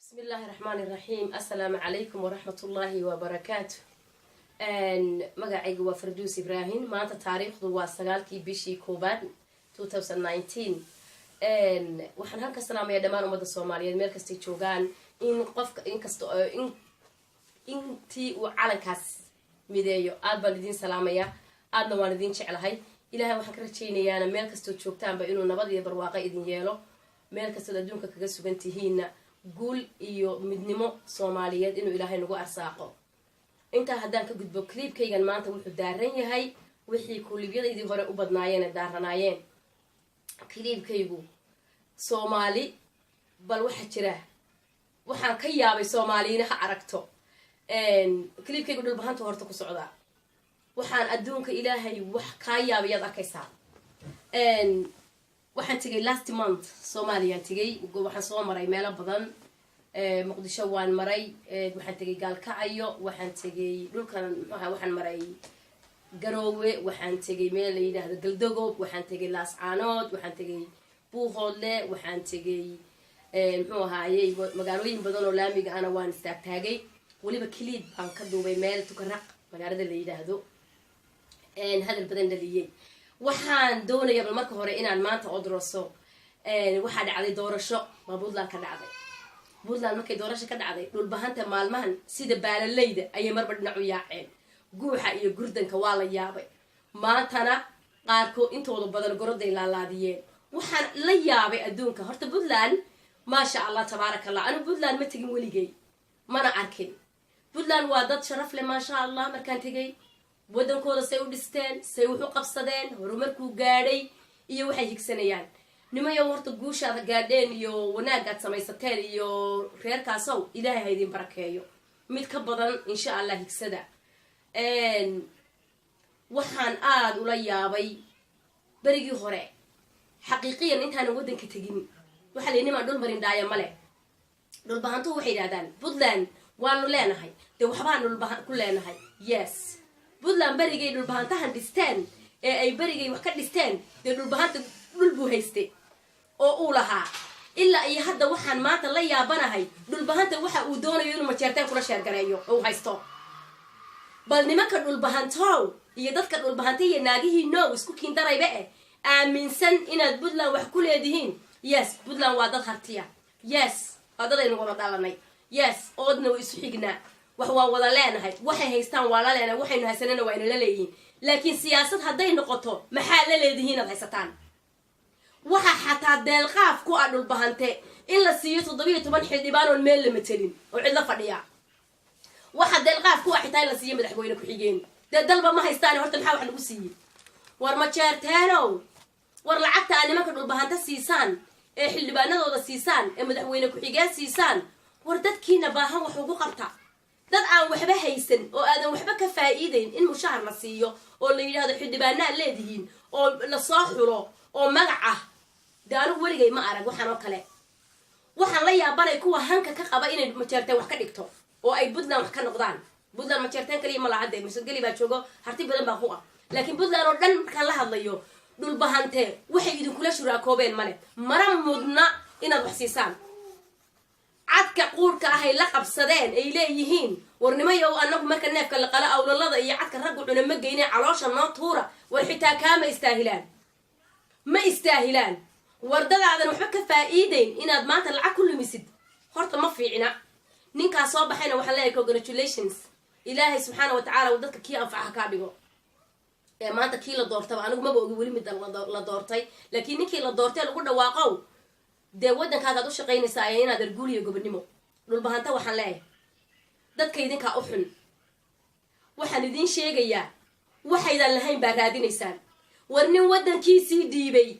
بسم الله الرحمن الرحيم. السلام عليكم ورحمة الله وبركاته. مقعيق وفردوس إبراهيم. ما أنت تاريخ ذو سجالكي بشي كوبان 2019. وحن هنك السلام يا دمان أمد الصومالية المركز تيجوجان إن قف إن كستو إن تي وعلى كاس مديو آد بالدين سلامية آد نوالدين شعلهاي إلهي وحكرتشيني أنا مركز تيجوجتان بإنه نبضي برواقع إذن يلو مركز تدونك كجسو بنتهينا قول إيو مدنمو صوماليات إنه إلهي نقو أرساقه إنت هدان كجدبو كليب كيغان مانتا وحو دارين يهي وحي كل بيضا إذي هورا أبادنايين دارنايين كليب كيغو صومالي بل وحا جراه وحان كيابي صوماليين ها عرقتو كليب كيغو دول بهانتو هورتو كسعودا وحان أدونك إلهي وح كيابي يضا كيسا waxaan tagay last month Soomaaliya tagay waxaan soo maray meelo badan Muqdisho waan maray waxaan tagay Gaalkacyo waxaan tagay dhulkan waxaan maray Garoowe waxaan tagay meel la yiraahdo Galdogob waxaan tagay Laascaanood waxaan tagay Buuhoodle waxaan tagay muxuu ahaayay magaalooyin badan oo laamiga ana waan istaagtagay waliba kiliid baan ka duubay meel tukaraq magaalada la yiraahdo hadal badan dhaliyay waxaan doonayaa bal marka hore inaan maanta odroso waxa dhacday doorasho ma Puntland ka dhacday Puntland markay doorasho ka dhacday dhul bahanta maalmahan sida baalaleyda ay marba dhinac u yaaceen guuxa iyo gurdanka waa la yaabay maantana qaarko intooda badan goroday laalaadiyeen waxaan la yaabay adduunka horta Puntland ma sha Allah tabarakallah anu Puntland ma tagin waligay mana arkin Puntland waa dad sharaf leh ma sha Allah markaan tagay wadankooda say u dhisteen say wuxuu qabsadeen horumarkuu gaadhay iyo waxay higsanayaan nimayo horta guushaada gaadheen iyo wanaagaad samaysateen iyo reerkaasow ilaahay ha idin barakeeyo mid ka badan insha Allah higsada waxaan aad ula yaabay barigii hore xaqiiqiyan intaan wadanka tagin waxa la niman dhul marin dhaaya male dhul bahantu waxay yiraahdaan Puntland waanu leenahay de waxbaan dhul bahan ku leenahay yes Puntland barigay dhul bahantahan dhisteen ee ay barigay wax ka dhisteen de dhul bahanta dhul buu haystay oo uu lahaa illa ay hadda waxaan maanta la yaabanahay dhul bahanta waxa uu doonayo inuu majeerteen kula sheer gareeyo oo haysto bal nimanka dhul bahantow iyo dadka dhul bahantay naagihii no isku kiindarayba aaminsan inaad Puntland wax ku leedihiin yes Puntland waa dad hartiya yes adadaynu wada dhalanay yes oodna way isu xignaa wax waa wada leenahay waxay haystaan waa la leenahay waxaynu haysanana waa inala leeyihiin laakiin siyaasad haday noqoto maxaa la leedihiin aad haysataan waxa xataa deelqaaf ku adul bahante in la siiyo 17 xildhibaan oo meel la metelin oo cid la fadhiya waxa deelqaaf ku xitaa in la siiyo madaxweyne ku xigeen dalba ma haystaan horta maxaa wax lagu siiyay war ma jeerteeno war lacagta nimanka dhul bahanta siisaan ee xildhibaanadooda siisaan ee madaxweyne ku xigeen siisaan war dadkiina baahan wax ugu qabta dad aan waxba haysan oo aadan waxba ka faa'iideyn in mushahar la siiyo oo la yiraahdo xildhibaanaa leedihiin oo la soo xulo oo magac ah daanu waligay ma arag waxaan oo kale waxaan la yaabanay kuwa hanka ka qaba inay majeerteen wax ka dhigto oo ay Puntland wax ka noqdaan Puntland majeerteen kaliya ma lahaday mas'uuliyiin baa joogo harti badan baa ku ah laakiin Puntland oo dhan marka la hadlayo dhul bahante waxay idin kula shuraakoobeen male mara mudna inaad wax siisaan cadka quurka ahay la qabsadeen ay leeyihiin warnimayo anagu marka neefka la qala awlalada iyo cadka rag cuna ma geynay caloosha noo tuura war xitaa kaama istaahilaan wardadaadan waxba ka faa'iideyn inaad maanta lacag ku lumisid horta ma fiicina ninka soo baxayna waxa leeyahay congratulations ilaahay subhanahu wa ta'ala wadadka kii anfaca ka dhigo ee maanta kii la doortay anigu ma ogi wali mid la doortay laakiin ninkii la doortay lagu dhawaaqo de wadankaaga u shaqeynaysaa inaad arguuliyo gobonimo dhul bahanta waxaan leeyahay dadka idinka u xun waxaan idin sheegayaa waxaydan lahayn baa raadinaysaan warnin wadankiisii dhiibay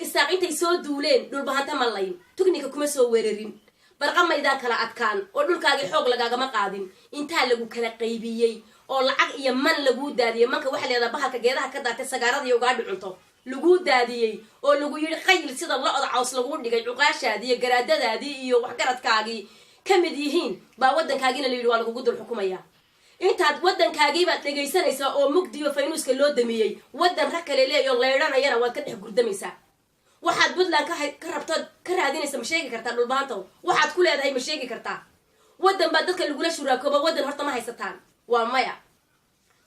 isaaqintay soo duuleen dhul bahanta malayn tugniga kuma soo weerarin barqamaydaan kala adkaan oo dhulkaaga xoog lagaaga qaadin inta lagu kala qaybiyay oo lacag iyo man lagu daadiyay manka waxa leedahay bahalka geedaha ka daatay sagaarada iyo gaadhi cunto lagu daadiyay oo lagu yiri qayl sida lo'da caws lagu dhigay cuqaashaadii garaadadaadii iyo wax garadkaagii kamid yihiin baa wadankaagina la yiri waa lagu dul xukumaya intaad wadankaagii baad dhageysanaysaa oo mugdiyo faynuuska loo damiyay wadan ra kale leeyo leeranayana waad ka dhex gurdamaysaa waxaad puntland ka rabto ka raadinaysa ma sheegi kartaa dhulbahantow waxaad ku leedahay ma sheegi kartaa waddan baa dadka lagula shuraakooba waddan horta ma haysataan waa maya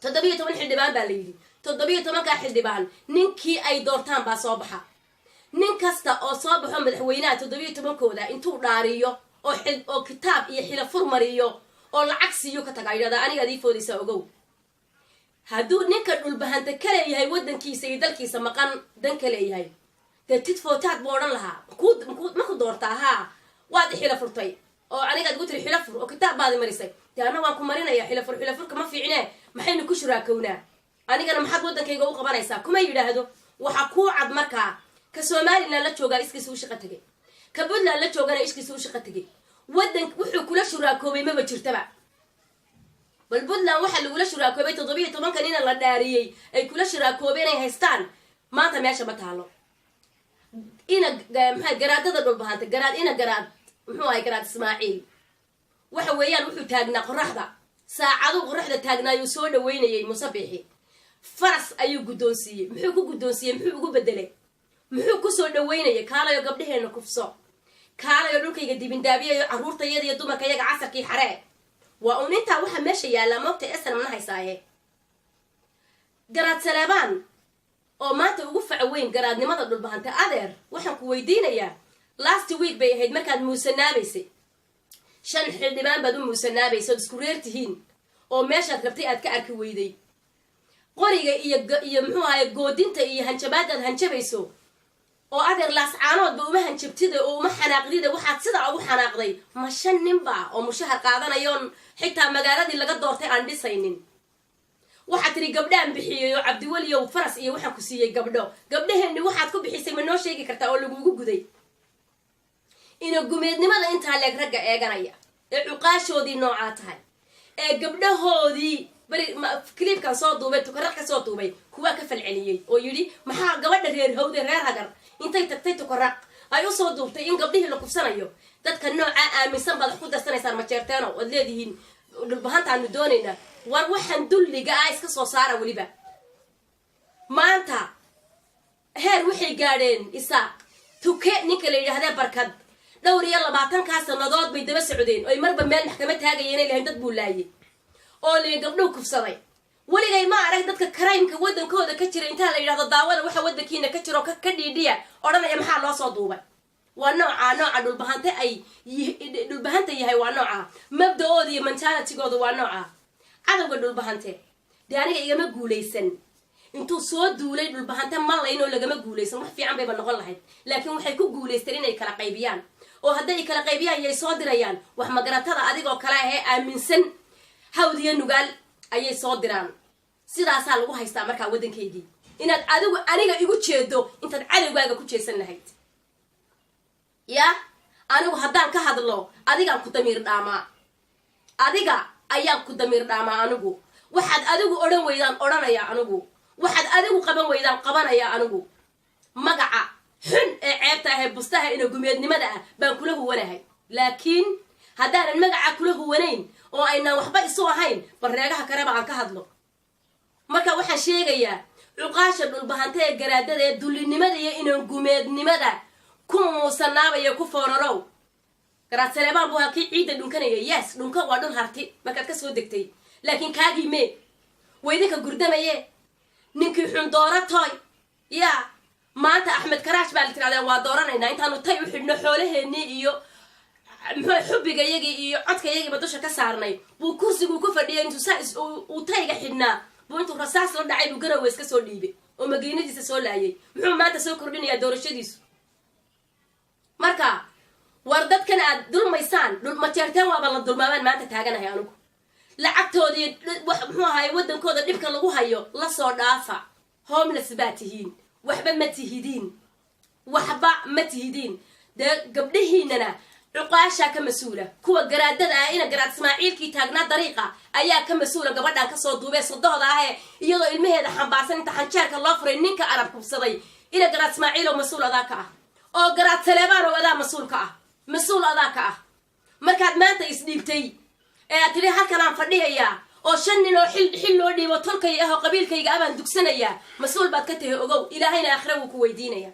17 xildhibaan baa la yidhi 17 xildhibaan ninkii ay doortaan baa soo baxa nin kasta oo soo baxo madaxweynaha 17kooda intuu dhaariyo oo kitaab iyo xilafur mariyo oo lacag siiyo ka taga yiraahdo aniga adii foodaysa ogow hadduu ninka dhulbahanta ka leeyahay waddankiisa iyo dalkiisa maqan dan ka leeyahay dadid footaad buu odhan lahaa ma ku doortaa haa waad xilafurtay oo aniga aad ugu tiri xilafur oo kitaab baad marisay dee anna waan ku marinaya xilafurka ma fiicnee maxaynu ku shuraakownaa anigana maxaad waddankayga u qabanaysaa kuma yidhaahdo waxa kuu cad markaa ka somaliland la joogaa iskiisa u shaqo tegay ka puntland la joogana iskiisa u shaqo tegay waddan wuxuu kula shuraakoobay maba jirtaba bal puntland waxaa lagula shuraakoobay 17 nina la dhaariyey ay kula shuraakoobeen ay haystaan maanta meesha ma taalo ina maxay garaadada dhulbahanta garaad muxuu ahay garaad ismaaciil waxa weeyaan wuxuu taagnaa qoraxda saacadu qoraxda taagnaayo soo dhaweynayay musabixi faras ayuu guddoonsiiyey muxuu ku guddoonsiiyey muxuu ugu bedelay muxuu ku soo dhaweynayay kaalayo gabdhaheena kufso kaalayo dhulkayga dibindaabiyayo carruurtayada iyo dumarkayaga casarkii xaree waa uun intaa waxa meesha yaallaa moogta esan mana haysaaye garaad saleebaan oo maanta ugu faca weyn garaadnimada dhulbahanta adeer waxaan ku weydiinayaa last week bay ahayd markaad muusanaabaysay 5 xildhibaan baad u muusanaabaysa ood isku reer tihiin oo meeshaad rabtay aad ka arki weyday qoriga iyo muxuu ahaye goodinta iyo hanjabaadaad hanjabayso oo adeer laascaanoodba uma hanjabtida oo uma xanaaqdida waxaad sidaa ugu xanaaqday ma 5 ninba oo mushahar qaadanayoon xitaa magaaladii laga doortay aan dhisaynin waxaad tiri gabdhaan bixiyey oo cabdiweliyow faras iyo waxaan ku siiyey gabdhaheenni waxaad ku bixisay ma noo sheegi kartaa oo lagugu guday ina gumeednimada intaa leeg ragga eeganaya ee cuqaashoodii noocaa tahay ee gabdhahoodii bari clipkan soo duubay tukarad ka soo duubay kuwa ka falceliyay oo yiri maxaa gabadha reer hawde reer hagar intay tagtay tukarad ay u soo duubtay in gabdhihii la kufsanayo dadka nooca aaminsan baad ku darsanaysaa ma jeerteeno oo leedihiin dhulbahantaanu doonaynaa war waxaan dulliga iska soo saara waliba maanta heer waxay gaadheen isaaq tuke ninka la yidhaahdaa barkad dhowr iyo 20 sanadood bay daba socdeen oo marba meel maxkamad taagayeen ilaahay dad buu laayay oo leey gabdhow kufsaday waligay ma arag dadka karaymka waddankooda ka jira inta la yiraahdo daawada waxa waddankiina ka jiro ka dhiidhiya odhanaya maxaa loo soo duubay waa nooca dhulbahanta yahay waa nooca mabda'ooda iyo mentalitigooda waa nooca cadawga dhulbahante dee aniga igama guulaysan intuu soo duulay dhulbahante malayn oo lagama guulaysan wax fiican bayba noqon lahayd laakiin waxay ku guulaysteen inay kala qaybiyaan oo hadday kala qaybiyaan yay soo dirayaan wax magaratada adigoo kale ahee aaminsan hawdiyo nugaal ayay soo diraan sidaasaa lagu haystaa markaa waddankaygii inaad adigu aniga igu jeedo intaad cadowgaaga ku jeesan lahayd ya anigu haddaan ka hadlo adigaan ku damiir dhaamaa adiga ayaan ku damiir dhaamaa anigu waxaad adigu odhan weydaan odhanaya anigu waxaad adigu qaban weydaan qabanaya anigu magaca xun ee ceebta ah ee bustaha ina gumeednimada ah baan kula huwanahay laakiin haddaanan magaca kula huwanayn oo aynaan waxba isu ahayn bareegaha kareba aan ka hadlo marka waxaan sheegayaa cuqaasha dhulbahanta ee garaadada ee dullinimada iyo inaan gumeednimada ku muusanaabaya ku foororow garaad saleebaan buu halkii ciidda dhunkanaya yes dhunka waa dhul harti markaad ka soo degtay laakiin kaagii mee waydinka gurdamaye ninkii xun dooratoy yaa maanta axmed karaash baa la tirahdeen waa dooranaynaa intaanu tay u xidhno xoolaheennii iyo muxuu xubbigayagii iyo codkayagiiba dusha ka saarnay buu kursiguu ku fadhiyay intuu saa uu tayga xidhnaa buu intuu rasaas la dhacay buu garowe iska soo dhiibay oo magiinadiisa soo laayay muxuu maanta soo kordhinayaa doorashadiisu marka war dadkan aad dulmaysaan ma jeerteen waaba la dulmaamaan maanta taaganahay anigu lacagtoodii muxuu ahaay waddankooda dhibka lagu hayo la soo dhaafa homeless baa tihiin waxba ma tihidiin dee gabdhahiinana cuqaashaa ka mas-uula kuwa garaadada ah ina garaad ismaaciilkii taagnaa dariiqa ayaa ka mas-uula gabadhan kasoo duubee sodohda ahee iyadoo ilmaheeda xambaarsan inta xanjeerka loo furay ninka arab kubsaday ina garaad ismaaciil oo mas-uul adaa ka ah oo garaad saleebaan oo adaa mas-uul adaa ka ah markaad maanta isdhiibtay ee aad tidhi halkanaan fadhiyayaa oo 5 nin oo xil loo dhiibo tolkay ah oo qabiilkayga abaan dugsanayaa mas-uul baad ka tahay ogow ilaahayna aakhira wuu ku weydiinayaa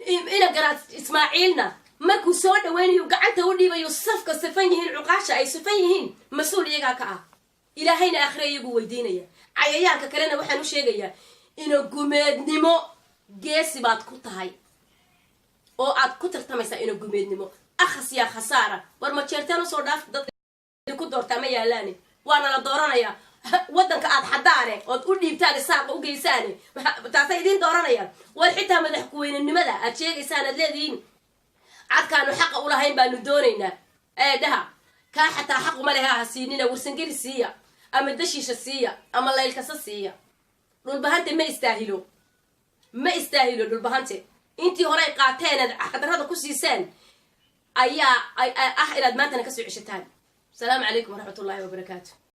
ina garaad ismaaciilna markuu soo dhaweynayo gacanta u dhiibayo safka safan yihiin cuqaasha ay safan yihiin mas-uul iyagaa ka ah ilaahayna aakhire iyagu weydiinaya cayayaanka kalena waxaan u sheegayaa ina gumeednimo geesi baad ku tahay oo aad ku tartamaysaa ina gumeednimo akhas yaa khasaara war ma jeertaan usoo dhaaf dad ku doortaa ma yaalaane waana la dooranayaa waddanka aad xadaane ood u dhiibtaan isaaqa u geysaane taasay idiin dooranayaan war xitaa madax kuweynenimada aad sheegaysaan aad leedihiin cadkaanu xaqa u lahayn baanu doonaynaa dhaha kaa xataa xaq uma leha ha siinina warsangeli siiya ama dashiisha siiya ama laylkasa siiya dhulbahante ma istaahilo dhulbahante intii horey qaateen aad xaqdarrada ku siiseen ayaa ah inaad maantana kasoo ceshataan السلام عليكم ورحمة الله وبركاته.